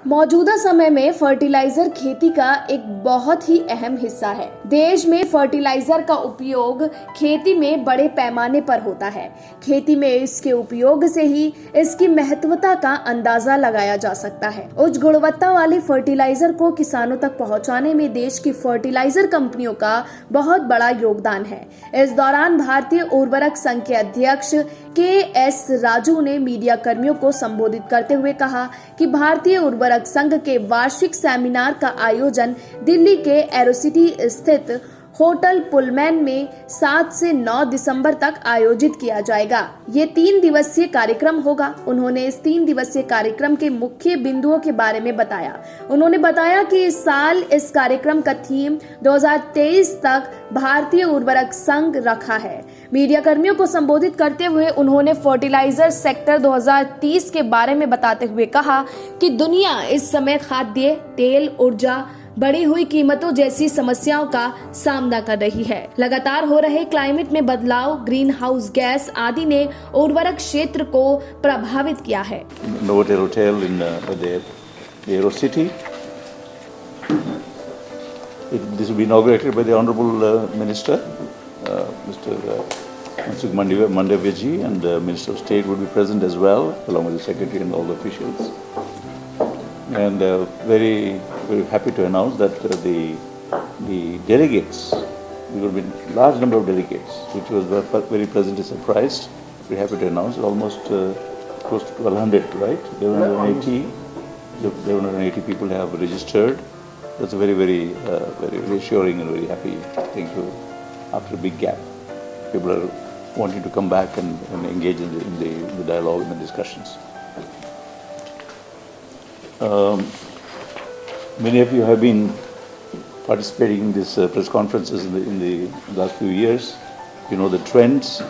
मौजूदा समय में फर्टिलाइजर खेती का एक बहुत ही अहम हिस्सा है। देश में फर्टिलाइजर का उपयोग खेती में बड़े पैमाने पर होता है। खेती में इसके उपयोग से ही इसकी महत्वता का अंदाजा लगाया जा सकता है। उच्च गुणवत्ता वाली फर्टिलाइजर को किसानों तक पहुंचाने में देश की फर्टिलाइजर कंपनियों का बहुत बड़ा योगदान है। इस दौरान भारतीय उर्वरक संघ के अध्यक्ष के.एस. राजू ने मीडिया कर्मियों को संबोधित करते हुए कहा कि भारतीय उर्वरक संघ के वार्षिक सेमिनार का आयोजन दिल्ली के एरोसिटी स्थित होटल पुलमैन में 7 से 9 दिसंबर तक आयोजित किया जाएगा। ये 3 दिवसीय कार्यक्रम होगा। उन्होंने इस 3 दिवसीय कार्यक्रम के मुख्य बिंदुओं के बारे में बताया। उन्होंने बताया कि इस साल इस कार्यक्रम का थीम 2023 तक भारतीय उर्वरक संघ रखा है। मीडिया कर्मियों को संबोधित करते हुए उन्होंने फर्टिलाइजर सेक्टर 2030 के बारे में बताते हुए कहा कि दुनिया इस समय खाद्य तेल, ऊर्जा, बढ़ी हुई कीमतों जैसी समस्याओं का सामना कर रही है। लगातार हो रहे क्लाइमेट में बदलाव, ग्रीन हाउस गैस आदि ने उर्वरक क्षेत्र को प्रभावित किया है। Novotel Hotel in the Aerocity. This will be inaugurated by the Honorable Minister, Mr. Mansukh Mandavyaji, and the Minister of State would be present as well, along with the Secretary and all the officials. And very happy to announce that the delegates, there will be a large number of delegates, which was very pleasantly surprised. Very happy to announce almost close to 1,200, right? 1,180 people have registered. That's a very reassuring and very happy thing to, after a big gap. People are wanting to come back and engage in the dialogue and the discussions. Many of you have been participating in these press conferences in the last few years. You know the trends,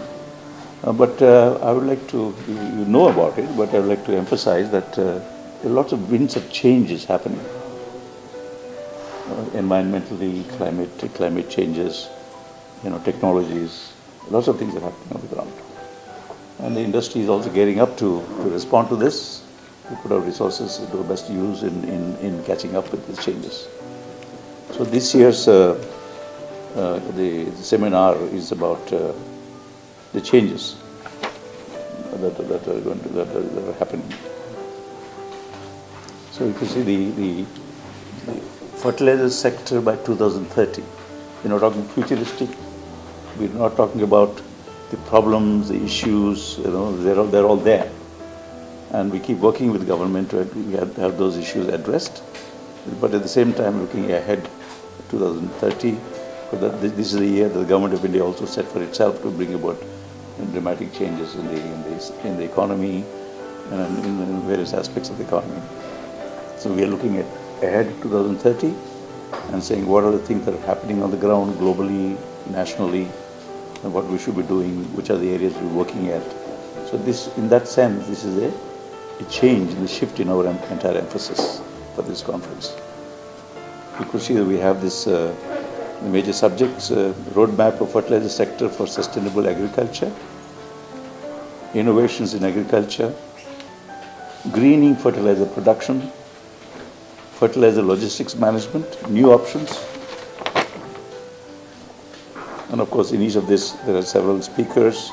but I would like to, you know about it, but I would like to emphasize that there are lots of winds of change is happening. Environmentally, climate changes, technologies, lots of things are happening on the ground. And the industry is also gearing up to respond to this. We put our resources to the best use in catching up with these changes. So this year's the seminar is about the changes that are happening. So if you see the fertilizer sector by 2030, we're not talking futuristic. We're not talking about the problems, the issues. They're all there. And we keep working with government to have those issues addressed. But at the same time, looking ahead to 2030, because this is the year that the government of India also set for itself to bring about dramatic changes in the economy and in various aspects of the economy. So we are looking ahead to 2030 and saying what are the things that are happening on the ground globally, nationally, and what we should be doing, which are the areas we're working at. So in that sense, this is a change in the shift in our entire emphasis for this conference. You could see that we have this major subjects, roadmap of fertilizer sector for sustainable agriculture, innovations in agriculture, greening fertilizer production, fertilizer logistics management, new options. And of course, in each of this, there are several speakers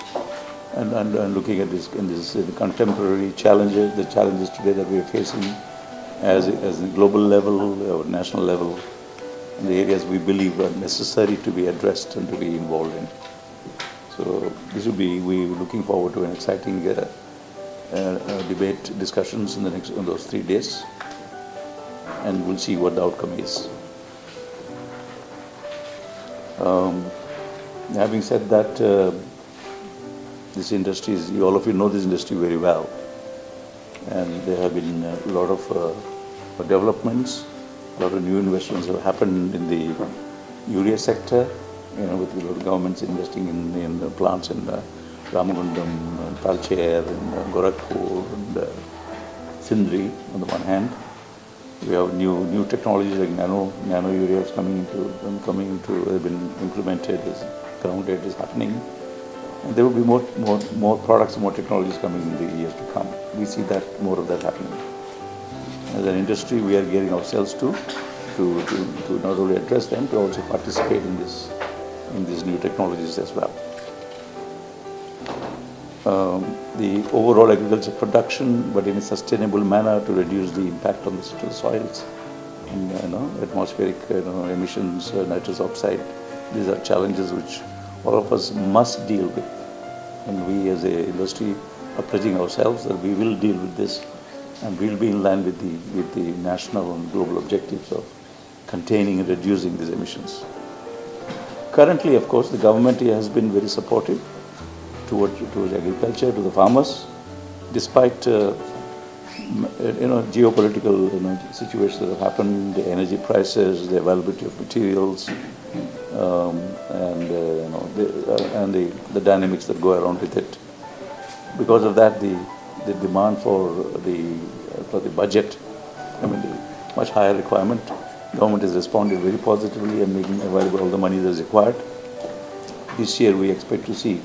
and looking at this in the contemporary challenges, the challenges today that we are facing as a global level or national level, and the areas we believe are necessary to be addressed and to be involved in. So we're looking forward to an exciting debate discussions in those 3 days, and we'll see what the outcome is. Having said that, this industry all of you know this industry very well, and there have been a lot of developments, a lot of new investments have happened in the urea sector, with a lot of governments investing in the plants in Ramagundam, Talcher, and Gorakhpur, and Sindri on the one hand. We have new technologies like nano urea is coming into have been implemented, grounded is happening. And there will be more products, more technologies coming in the years to come. We see that more of that happening. as an industry, we are gearing ourselves to not only address them, to also participate in these new technologies as well. The overall agriculture production, but in a sustainable manner to reduce the impact on the soils and atmospheric emissions, nitrous oxide. These are challenges which all of us must deal with, and we as a industry are pledging ourselves that we will deal with this, and we'll be in line with the national and global objectives of containing and reducing these emissions. Currently, of course, the government here has been very supportive towards agriculture, to the farmers, despite geopolitical situations that have happened, the energy prices, the availability of materials, and the dynamics that go around with it. Because of that, the demand for the budget, the much higher requirement, government has responded very positively and making available all the money that is required. This year, we expect to see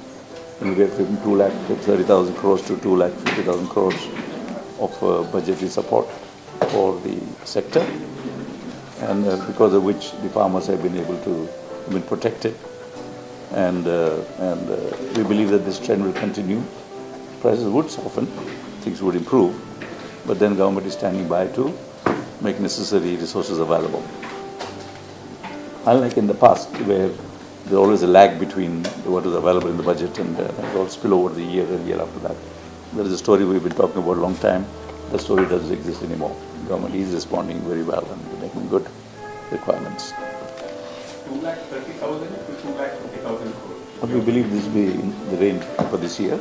anywhere from 2,30,000 crores to 2,50,000 crores of budgetary support for the sector, and because of which the farmers have been able to be protected, and we believe that this trend will continue. Prices would soften, things would improve, but then government is standing by to make necessary resources available. Unlike in the past, where there's always a lag between what is available in the budget and it all spill over the year and year after that. There is a story we've been talking about a long time. The story doesn't exist anymore. Government is responding very well and making good requirements. 2,30,000 to 2,50,000 crores. We believe this will be in the range for this year.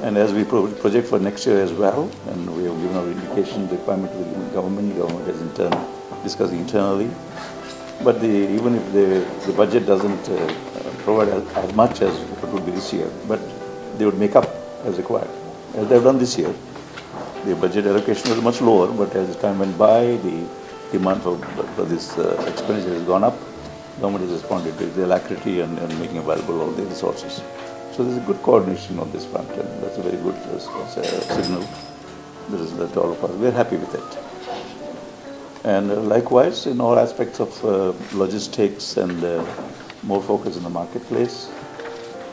And as we project for next year as well, and we have given our indication requirement to the government is in turn discussing internally. But even if the budget doesn't provide as much as it would be this year, but they would make up as required, as they've done this year. The budget allocation was much lower, but as time went by, the demand for this expenditure has gone up. Government has responded with alacrity and making available all the resources. So there's a good coordination on this front, and that's a very good signal. That all of us, we're happy with it. And likewise, in all aspects of logistics and more focus in the marketplace,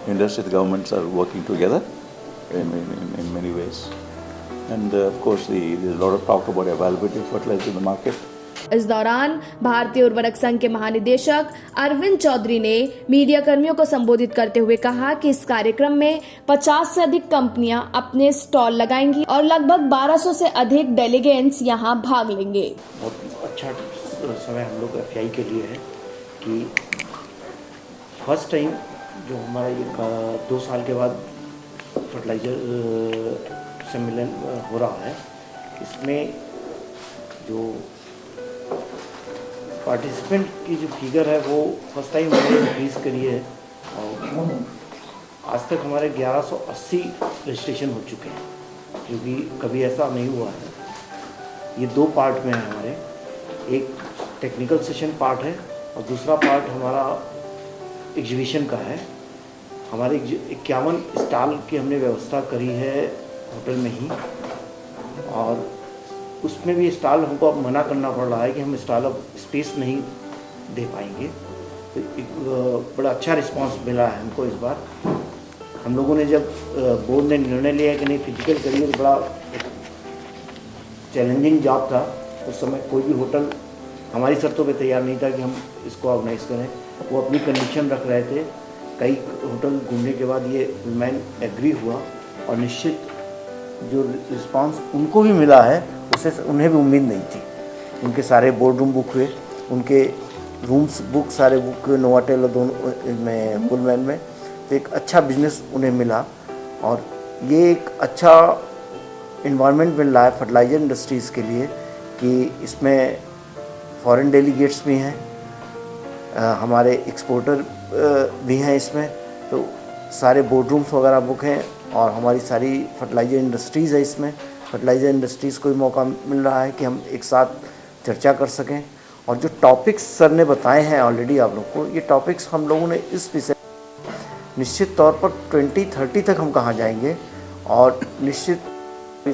industry and governments are working together in many ways. And of course, there's a lot of talk about availability of fertilizer in the market. इस दौरान भारतीय उर्वरक संघ के महानिदेशक अरविंद चौधरी ने media कर्मियों को संबोधित करते हुए कहा कि इस कार्यक्रम में 50 से अधिक कंपनियां अपने स्टॉल लगाएंगी और लगभग 1200 से अधिक डेलीगेट्स यहां भाग लेंगे। बहुत अच्छा समय हम लोग एफआई के लिए है कि फर्स्ट टाइम जो हमारा ये 2 साल के बाद फर्टिलाइजर सम्मेलन हो रहा है, इसमें जो पार्टिसिपेंट की जो फिगर है वो फर्स्ट टाइम हमने इंक्रीज़ करी है और आज तक हमारे 1180 रजिस्ट्रेशन हो चुके हैं, जो कि कभी ऐसा नहीं हुआ है। ये 2 पार्ट में है हमारे, एक टेक्निकल सेशन पार्ट है और दूसरा पार्ट हमारा एग्जीबिशन का है। हमारे 51 स्टॉल की हमने व्यवस्था करी है होटल में ही, और उसमें भी स्टॉल हमको अब मना करना पड़ रहा है कि हम स्टॉल अब स्पेस नहीं दे पाएंगे। तो एक बड़ा अच्छा रिस्पांस मिला है हमको इस बार। हम लोगों ने जब बोर्ड ने निर्णय लिया कि नहीं फिजिकल करिए, तो बड़ा चैलेंजिंग जॉब था। उस समय कोई भी होटल हमारी शर्तों पे तैयार नहीं था कि हम इसको ऑर्गेनाइज़ करें। वो अपनी कंडीशन रख रहे थे। कई होटल घूमने के बाद ये मैन एग्री हुआ, और निश्चित जो रिस्पांस उनको भी मिला है उससे उन्हें भी उम्मीद नहीं थी। उनके सारे बोर्ड रूम बुक हुए, उनके रूम्स बुक सारे बुक हुए नोवाटेल और दोनों में पुलमैन में। तो एक अच्छा बिजनेस उन्हें मिला, और ये एक अच्छा इन्वायरमेंट मिल रहा है फर्टिलाइजर इंडस्ट्रीज़ के लिए कि इसमें फॉरेन डेलीगेट्स भी हैं, हमारे एक्सपोर्टर भी हैं इसमें। तो सारे बोर्ड रूम्स वगैरह बुक हैं, और हमारी सारी फर्टिलाइजर इंडस्ट्रीज़ है इसमें। फर्टिलाइजर इंडस्ट्रीज़ को भी मौका मिल रहा है कि हम एक साथ चर्चा कर सकें। और जो टॉपिक्स सर ने बताए हैं ऑलरेडी आप लोग को, ये टॉपिक्स हम लोगों ने इस विषय निश्चित तौर पर 2030 तक हम कहाँ जाएंगे। और निश्चित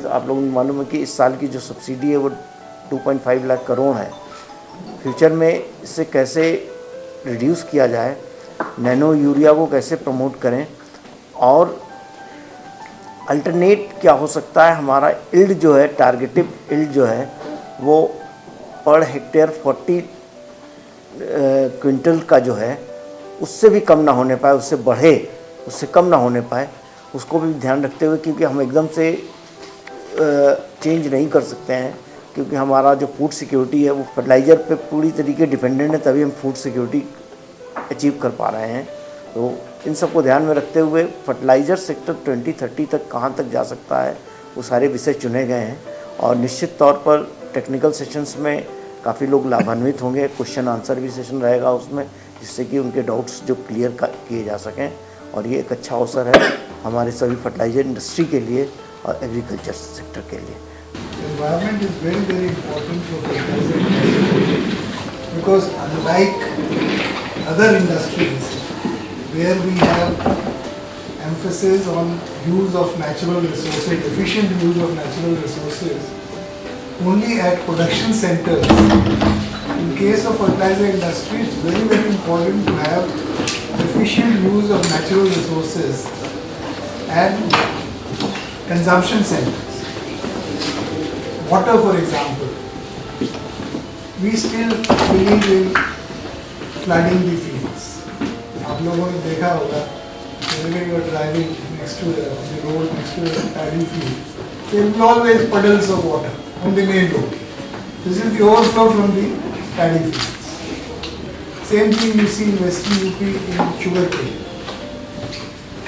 आप लोगों को मालूम है कि इस साल की जो सब्सिडी है वो 2.5 लाख करोड़ है। फ्यूचर में इसे कैसे रिड्यूस किया जाए, नैनो यूरिया को कैसे प्रमोट करें और अल्टरनेट क्या हो सकता है। हमारा इल्ड जो है, टारगेटिव इल्ड जो है वो पर हेक्टेयर 40 क्विंटल का जो है उससे भी कम ना होने पाए, उससे बढ़े, उससे कम ना होने पाए, उसको भी ध्यान रखते हुए, क्योंकि हम एकदम से चेंज नहीं कर सकते हैं, क्योंकि हमारा जो फूड सिक्योरिटी है वो फर्टिलाइज़र पे पूरी तरीके डिपेंडेंट है, तभी हम फूड सिक्योरिटी अचीव कर पा रहे हैं। तो इन सबको ध्यान में रखते हुए फर्टिलाइज़र सेक्टर 2030 तक कहाँ तक जा सकता है वो सारे विषय चुने गए हैं और निश्चित तौर पर टेक्निकल सेशंस में काफ़ी लोग लाभान्वित होंगे। क्वेश्चन आंसर भी सेशन रहेगा उसमें, जिससे कि उनके डाउट्स जो क्लियर किए जा सकें और ये एक अच्छा अवसर है हमारे सभी फर्टिलाइज़र इंडस्ट्री के लिए और एग्रीकल्चर सेक्टर के लिए। Environment is very, very important for fertilizer industry because unlike other industries where we have emphasis on use of natural resources, efficient use of natural resources, only at production centers. In case of fertilizer industry, it's very, very important to have efficient use of natural resources and consumption centers. Water, for example, we still believe in flooding the fields. आप लोगों ने देखा होगा, whenever you are driving next to the road, next to the paddy field, there will be always puddles of water on the main road. This is the overflow from the paddy fields. Same thing you see in Western UP in sugarcane.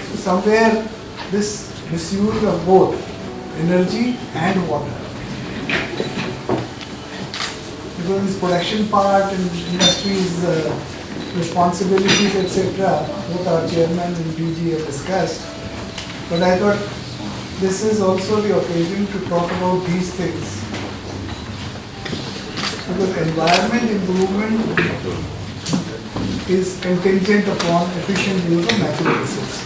So somewhere this misuse of both energy and water, because this production part and industry's responsibilities, etc., both our chairman and DG have discussed. But I thought this is also the occasion to talk about these things. Because environment improvement is contingent upon efficient use of natural resources.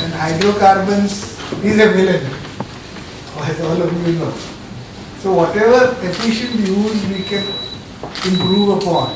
And hydrocarbons is a villain, as all of you know. So whatever efficient use we can improve upon,